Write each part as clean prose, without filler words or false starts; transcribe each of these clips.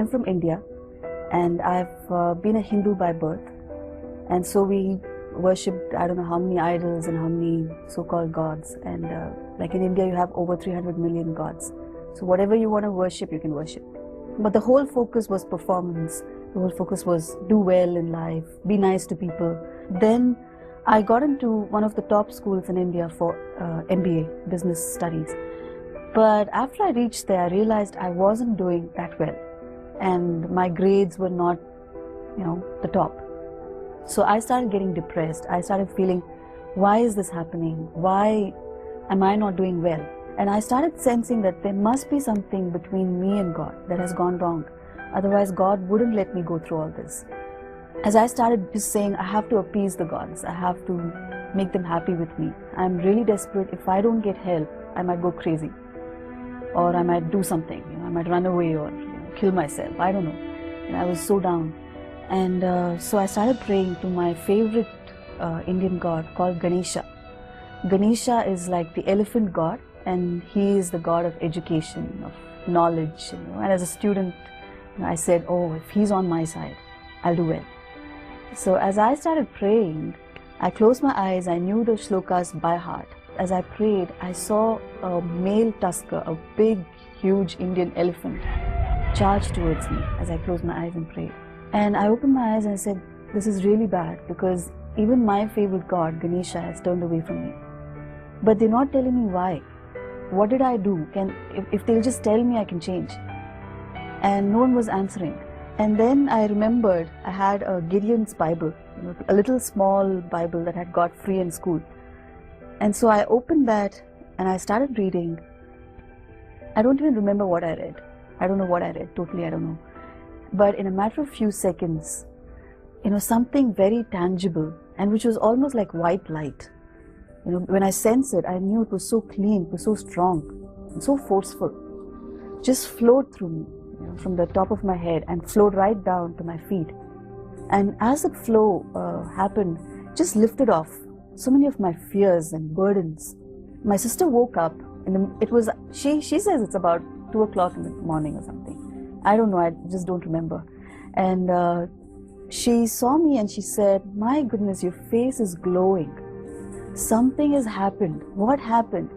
I'm from India, and I've been a Hindu by birth, and so we worshipped I don't know how many idols and how many so-called gods, and like in India you have over 300 million gods. So whatever you want to worship, you can worship. But the whole focus was performance. The whole focus was do well in life, be nice to people. Then I got into one of the top schools in India for MBA, business studies. But after I reached there, I realized I wasn't doing that well, and my grades were not, the top. So I started getting depressed. I started feeling, why is this happening? Why am I not doing well? And I started sensing that there must be something between me and God that has gone wrong. Otherwise, God wouldn't let me go through all this. As I started just saying, I have to appease the gods. I have to make them happy with me. I'm really desperate. If I don't get help, I might go crazy. Or I might do something. I might run away or kill myself. I don't know. And I was so down. And so I started praying to my favorite Indian god called Ganesha. Ganesha is like the elephant god, and he is the god of education, of knowledge. And as a student, I said, oh, if he's on my side, I'll do well. So as I started praying, I closed my eyes, I knew the shlokas by heart. As I prayed, I saw a male tusker, a big, huge Indian elephant, charge towards me as I closed my eyes and prayed. And I opened my eyes and I said, this is really bad, because even my favorite god, Ganesha, has turned away from me. But they're not telling me why. What did I do? If they'll just tell me, I can change. And no one was answering. And then I remembered I had a Gideon's Bible, a little small Bible that I had got free in school. And so I opened that and I started reading. I don't even remember what I read. I don't know what I read, totally I don't know. But in a matter of few seconds, something very tangible, and which was almost like white light. When I sensed it, I knew it was so clean, it was so strong, and so forceful. Just flowed through me, from the top of my head and flowed right down to my feet. And as the flow happened, just lifted off so many of my fears and burdens. My sister woke up, and she says it's about 2 o'clock in the morning or something. I don't know, I just don't remember. And she saw me and she said, my goodness, your face is glowing. Something has happened. What happened?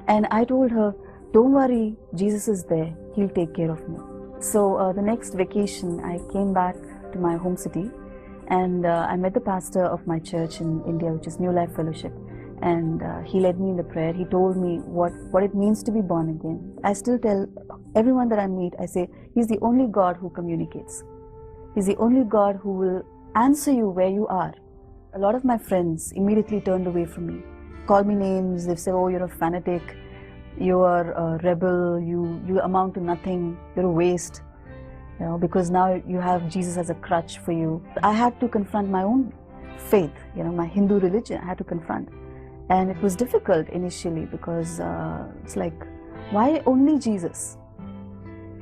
And I told her, don't worry, Jesus is there. He'll take care of me. So the next vacation, I came back to my home city, and I met the pastor of my church in India, which is New Life Fellowship. And he led me in the prayer. He told me what it means to be born again. I still tell everyone that I meet, I say, he's the only God who communicates. He's the only God who will answer you where you are. A lot of my friends immediately turned away from me, called me names. They've said, oh, you're a fanatic, you're a rebel, you amount to nothing, you're a waste, because now you have Jesus as a crutch for you. I had to confront my own faith, my Hindu religion, I had to confront. And it was difficult initially, because it's like, why only Jesus?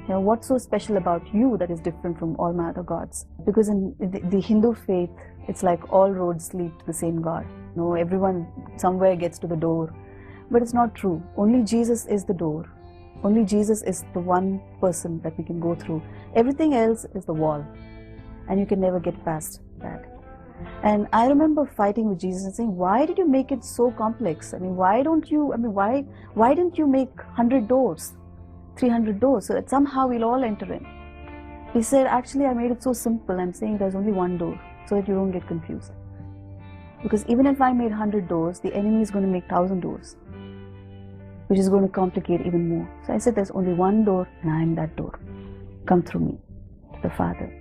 What's so special about you that is different from all my other gods? Because in the Hindu faith, it's like all roads lead to the same God. Everyone somewhere gets to the door. But it's not true. Only Jesus is the door. Only Jesus is the one person that we can go through. Everything else is the wall. And you can never get past that. And I remember fighting with Jesus and saying, why did you make it so complex? Why didn't you make 100 doors, 300 doors, so that somehow we'll all enter in? He said, actually, I made it so simple. I'm saying there's only one door, so that you don't get confused. Because even if I made 100 doors, the enemy is going to make 1,000 doors, which is going to complicate even more. So I said, there's only one door, and I'm that door. Come through me to the Father.